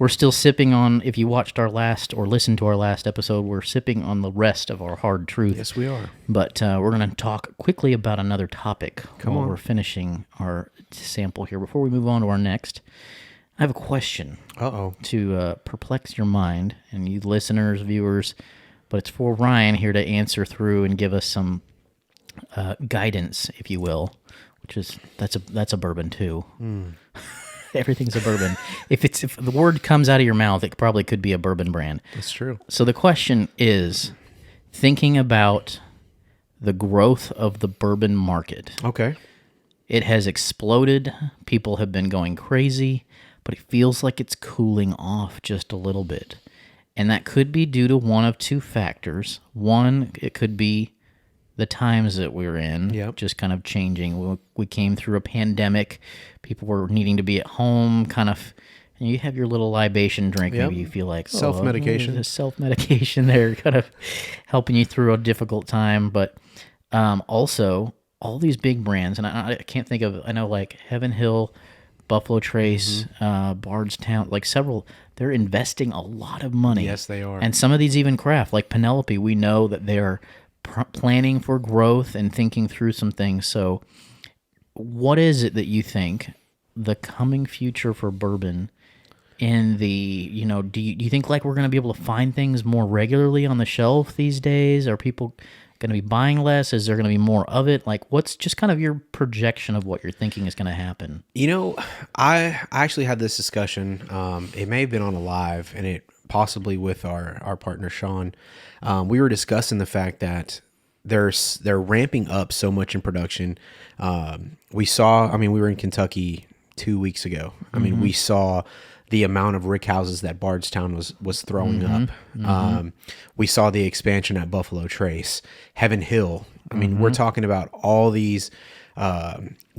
we're still sipping on, if you watched our last or listened to our last episode, we're sipping on the rest of our hard truth. Yes, we are. But we're going to talk quickly about another topic while on. we're finishing our sample here. Before we move on to our next, I have a question to perplex your mind and you listeners, viewers, but it's for Ryan here to answer through and give us some guidance, if you will, which is that's a bourbon too. Everything's a bourbon. If the word comes out of your mouth, it probably could be a bourbon brand. That's true. So the question is, thinking about the growth of the bourbon market. Okay. It has exploded. People have been going crazy, but it feels like it's cooling off just a little bit. And that could be due to one of two factors. One, it could be the times that we're in, just kind of changing. We came through a pandemic. People were needing to be at home, kind of. And you have your little libation drink. Maybe you feel like self-medication. Self-medication there, kind of helping you through a difficult time. But also, all these big brands, and I can't think of. I know like Heaven Hill, Buffalo Trace, Bardstown, like several. They're investing a lot of money. Yes, they are. And some of these even craft, like Penelope. We know that they're planning for growth and thinking through some things. So what is it that you think the coming future for bourbon in the, do you think like we're going to be able to find things more regularly on the shelf these days? Are people going to be buying less? Is there going to be more of it? Like, what's just kind of your projection of what you're thinking is going to happen? I actually had this discussion. It may have been on a live, and it possibly with our partner Sean. We were discussing the fact that they're ramping up so much in production. We were in Kentucky 2 weeks ago. We saw the amount of rick houses that Bardstown was throwing up. We saw the expansion at Buffalo Trace, Heaven Hill. We're talking about all these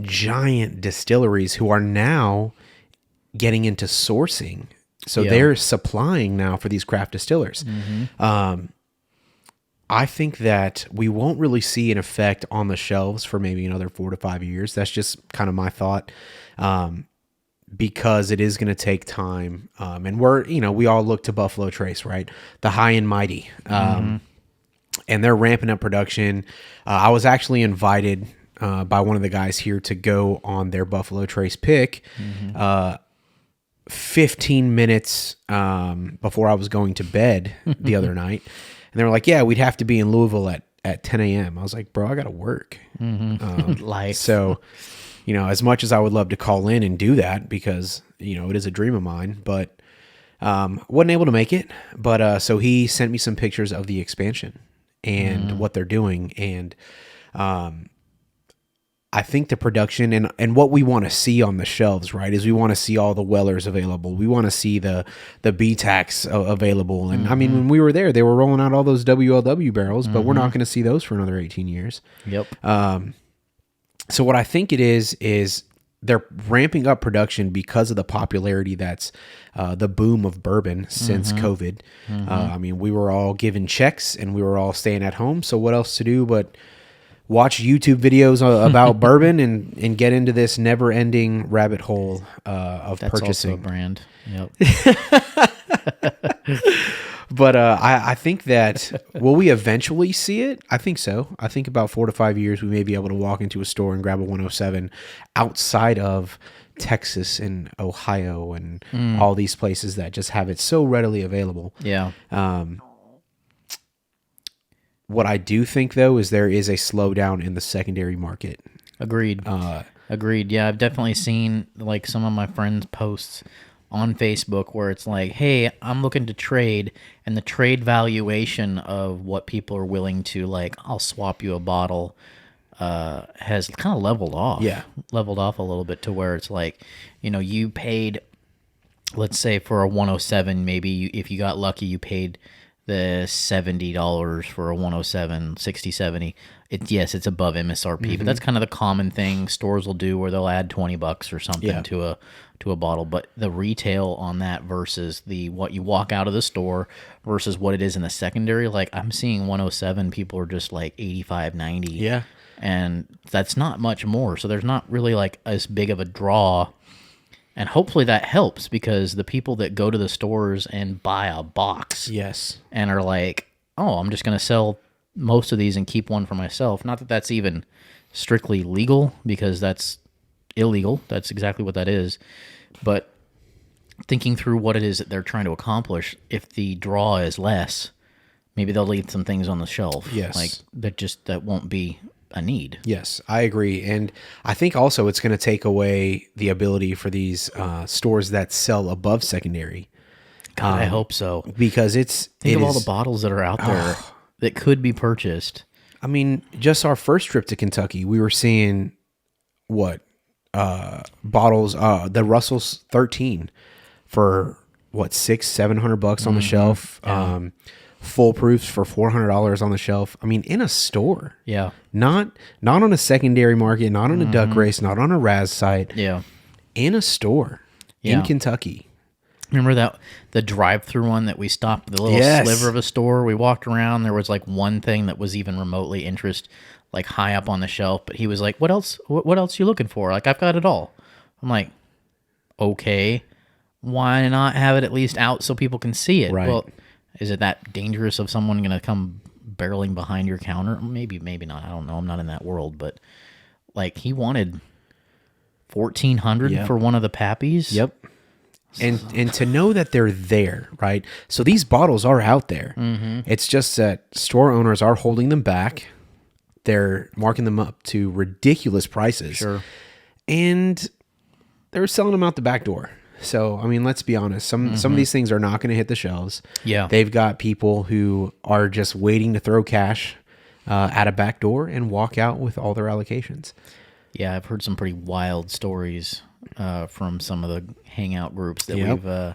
giant distilleries who are now getting into sourcing. So they're supplying now for these craft distillers. I think that we won't really see an effect on the shelves for maybe another 4 to 5 years. That's just kind of my thought, because it is going to take time. And we all look to Buffalo Trace, right? The high and mighty. And they're ramping up production. I was actually invited by one of the guys here to go on their Buffalo Trace pick. 15 minutes before I was going to bed the other night. And they were like, yeah, we'd have to be in Louisville at 10 a.m. I was like, bro, I got to work. Life. So, as much as I would love to call in and do that because, it is a dream of mine, but wasn't able to make it. But so he sent me some pictures of the expansion and what they're doing. And I think the production and what we want to see on the shelves, right, is we want to see all the Wellers available. We want to see the BTACs available. And when we were there, they were rolling out all those WLW barrels, but we're not going to see those for another 18 years. Yep. So what I think it is they're ramping up production because of the popularity that's the boom of bourbon since COVID. We were all given checks and we were all staying at home. So what else to do but watch YouTube videos about bourbon and get into this never-ending rabbit hole of purchasing. That's also a brand. Yep. But I think that, will we eventually see it? I think so. I think about 4 to 5 years, we may be able to walk into a store and grab a 107 outside of Texas and Ohio and all these places that just have it so readily available. Yeah. What I do think, though, is there is a slowdown in the secondary market. Agreed. Agreed. Yeah, I've definitely seen like some of my friends' posts on Facebook where it's like, hey, I'm looking to trade, and the trade valuation of what people are willing to, like, I'll swap you a bottle, has kind of leveled off. Yeah. Leveled off a little bit to where it's like, you paid, let's say for a 107, maybe if you got lucky, you paid the $70 for a 107, 60, 70. It's above MSRP, but that's kind of the common thing stores will do where they'll add $20 or something to a bottle. But the retail on that versus what you walk out of the store versus what it is in the secondary, like I'm seeing 107, people are just like 85, 90. Yeah. And that's not much more. So there's not really like as big of a draw And hopefully that helps, because the people that go to the stores and buy a box Yes. and are like, oh, I'm just going to sell most of these and keep one for myself. Not that that's even strictly legal, because that's illegal. That's exactly what that is. But thinking through what it is that they're trying to accomplish, if the draw is less, maybe they'll leave some things on the shelf. Yes. Like that won't be a need. Yes, I agree. And I think also it's going to take away the ability for these stores that sell above secondary. God, I hope so. Because Think of all the bottles that are out there that could be purchased. I mean, just our first trip to Kentucky, we were seeing bottles, the Russell's 13 for $600-700 on the shelf. Yeah. Full proofs for $400 on the shelf. I mean, in a store. Yeah. Not on a secondary market, not on a duck race, not on a Raz site. Yeah. In a store in Kentucky. Remember the drive-through one that we stopped, the little sliver of a store? We walked around. There was like one thing that was even remotely like high up on the shelf. But he was like, "What else? What else are you looking for? Like, I've got it all." I'm like, "Okay, why not have it at least out so people can see it?" Right. Well, is it that dangerous of someone going to come barreling behind your counter? Maybe not. I don't know. I'm not in that world. But like, he wanted $1,400 for one of the Pappies. Yep. And to know that they're there, right? So these bottles are out there. Mm-hmm. It's just that store owners are holding them back. They're marking them up to ridiculous prices. Sure. And they're selling them out the back door. So, I mean, let's be honest. Some of these things are not going to hit the shelves. Yeah. They've got people who are just waiting to throw cash at a back door and walk out with all their allocations. Yeah, I've heard some pretty wild stories from some of the hangout groups that we've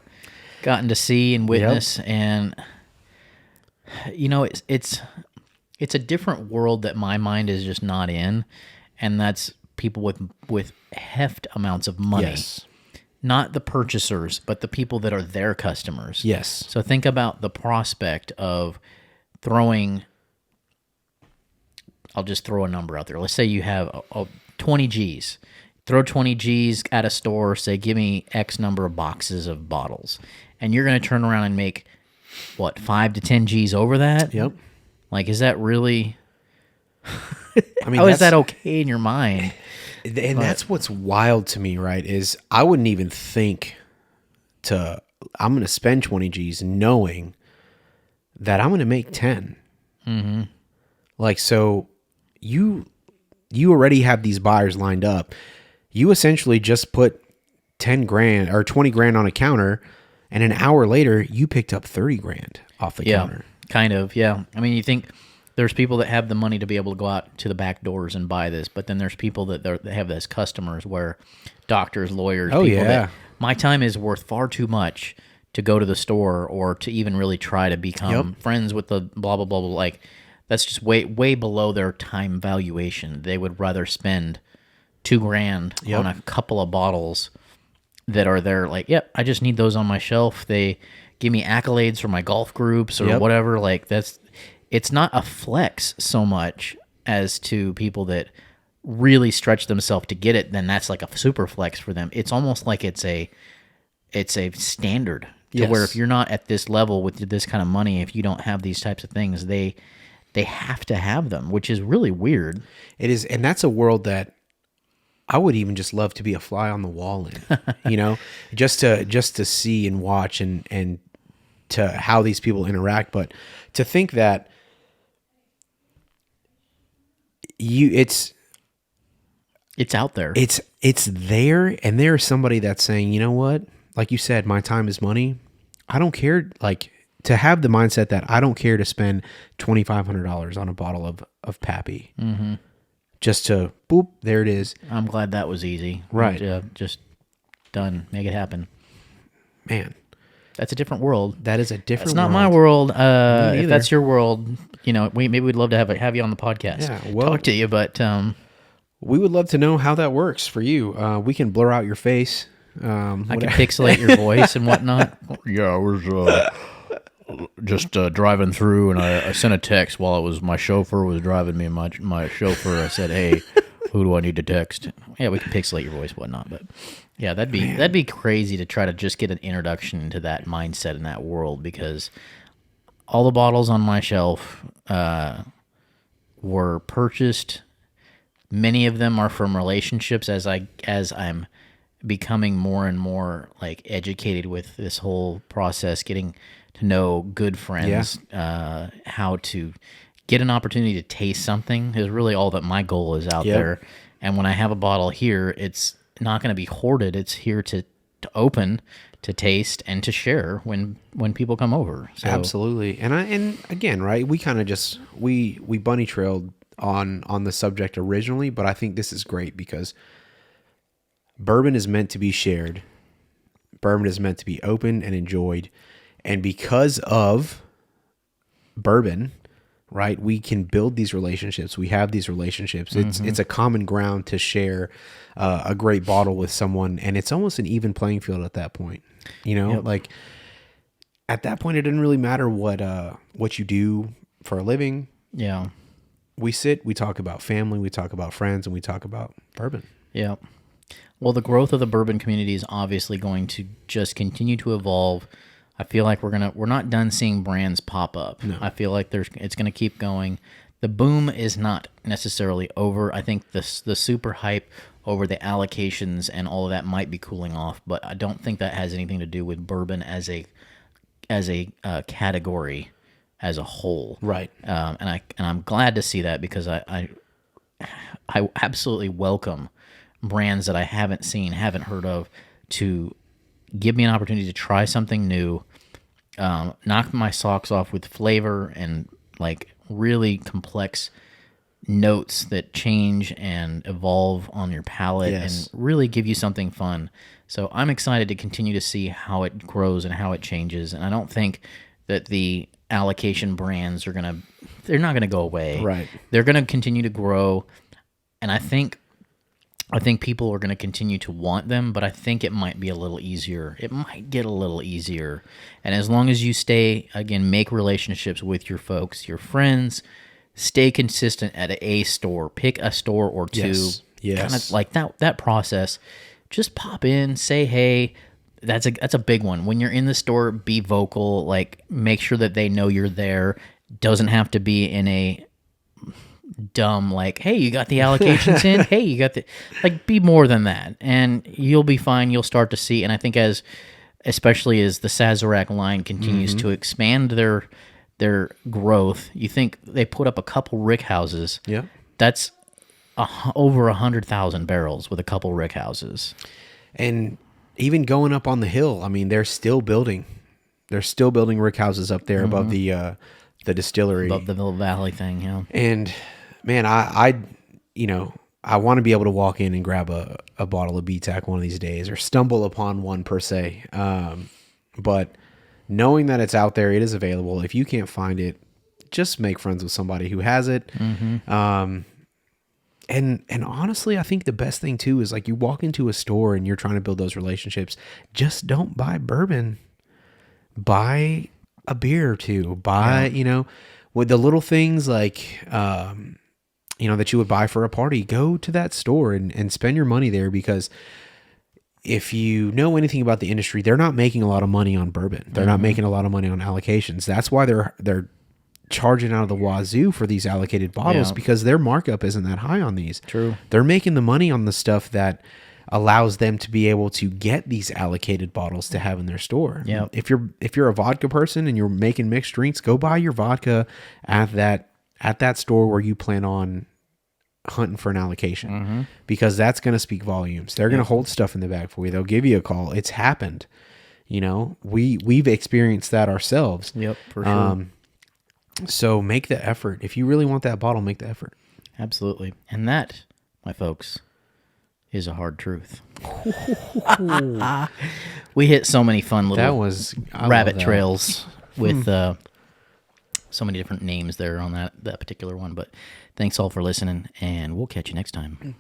gotten to see and witness. And, you know, it's a different world that my mind is just not in. And that's people with heft amounts of money. Yes. Not the purchasers, but the people that are their customers. Yes. So think about the prospect of throwing, I'll just throw a number out there. Let's say you have 20 G's. Throw 20 G's at a store, say, give me X number of boxes of bottles. And you're going to turn around and make, 5 to 10 G's over that? Yep. Like, is that really... I mean, how is that okay in your mind? And that's what's wild to me, right? Is I wouldn't even think I'm going to spend 20 G's knowing that I'm going to make 10. Mm-hmm. Like, so you already have these buyers lined up. You essentially just put 10 grand or 20 grand on a counter, and an hour later you picked up 30 grand off the counter. Kind of. Yeah. I mean, you think there's people that have the money to be able to go out to the back doors and buy this, but then there's people that have this customers where doctors, lawyers, people that my time is worth far too much to go to the store or to even really try to become friends with the blah, blah, blah, blah. Like, that's just way, way below their time valuation. They would rather spend $2,000 on a couple of bottles that are there. Like, I just need those on my shelf. They give me accolades for my golf groups or whatever. Like, it's not a flex so much as to people that really stretch themselves to get it. Then that's like a super flex for them. It's almost like it's a standard to where if you're not at this level with this kind of money, if you don't have these types of things, they have to have them, which is really weird. It is. And that's a world that I would even just love to be a fly on the wall in, just to see and watch and to how these people interact. But to think that it's out there. It's there, and there's somebody that's saying, you know what? Like you said, my time is money. I don't care. Like, to have the mindset that I don't care to spend $2,500 on a bottle of Pappy, just to boop, there it is. I'm glad that was easy. Right? Just done. Make it happen. Man, that's a different world. That is a different. It's not my world. If that's your world, maybe we'd love to have you on the podcast. Yeah, talk to you, but we would love to know how that works for you. We can blur out your face. I can pixelate your voice and whatnot. Yeah, I was just driving through, and I sent a text while my chauffeur was driving me. My chauffeur, I said, "Hey, who do I need to text?" Yeah, we can pixelate your voice, whatnot, but yeah, that'd be crazy to try to just get an introduction into that mindset in that world, because all the bottles on my shelf were purchased. Many of them are from relationships as I'm becoming more and more like educated with this whole process, getting to know good friends, how to get an opportunity to taste something is really all that my goal is out there. And when I have a bottle here, it's not going to be hoarded. It's here to open, to taste, and to share when people come over. So, absolutely. And again, right, we kind of just we bunny trailed on the subject originally, but I think this is great because bourbon is meant to be shared. Bourbon is meant to be open and enjoyed. And because of bourbon, right, we can build these relationships. We have these relationships. It's a common ground to share a great bottle with someone, and it's almost an even playing field at that point. You know, like at that point, it didn't really matter what you do for a living. Yeah, we talk about family, we talk about friends, and we talk about bourbon. Yeah. Well, the growth of the bourbon community is obviously going to just continue to evolve. I feel like we're not done seeing brands pop up. No. I feel like it's going to keep going. The boom is not necessarily over. I think the super hype over the allocations and all of that might be cooling off, but I don't think that has anything to do with bourbon as a category as a whole. Right. And I'm glad to see that, because I absolutely welcome brands that I haven't seen, haven't heard of, to give me an opportunity to try something new, knock my socks off with flavor and like really complex notes that change and evolve on your palate, and really give you something fun. So I'm excited to continue to see how it grows and how it changes. And I don't think that the allocation brands they're not gonna go away. Right. They're gonna continue to grow, and I think people are going to continue to want them, but I think it might be a little easier. It might get a little easier. And as long as you make relationships with your folks, your friends, stay consistent at a store, pick a store or two. Yes. Kind of like that process. Just pop in, say hey. That's a big one. When you're in the store, be vocal, like make sure that they know you're there. Doesn't have to be in a dumb like, hey, you got the allocations in, hey, you got be more than that, and you'll be fine. You'll start to see. And I think especially as the Sazerac line continues to expand their growth, you think they put up a couple rick houses. Yeah, that's over 100,000 barrels with a couple rick houses. And even going up on the hill, I mean, they're still building rick houses up there above the distillery, above the Mill Valley thing. Yeah. And man, I want to be able to walk in and grab a bottle of BTAC one of these days, or stumble upon one per se. But knowing that it's out there, it is available. If you can't find it, just make friends with somebody who has it. And honestly, I think the best thing too is like you walk into a store and you're trying to build those relationships. Just don't buy bourbon. Buy a beer or two. Buy, with the little things like, that you would buy for a party. Go to that store and spend your money there, because if you know anything about the industry, they're not making a lot of money on bourbon. They're not making a lot of money on allocations. That's why they're charging out of the wazoo for these allocated bottles, because their markup isn't that high on these. True. They're making the money on the stuff that allows them to be able to get these allocated bottles to have in their store. Yeah. If you're a vodka person and you're making mixed drinks, go buy your vodka at that store where you plan on hunting for an allocation, because that's going to speak volumes. They're going to hold stuff in the bag for you. They'll give you a call. It's happened. We've experienced that ourselves. Yep, for sure. So make the effort. If you really want that bottle, make the effort. Absolutely. And that, my folks, is a hard truth. We hit so many fun little rabbit trails with so many different names there on that particular one. But thanks all for listening, and we'll catch you next time.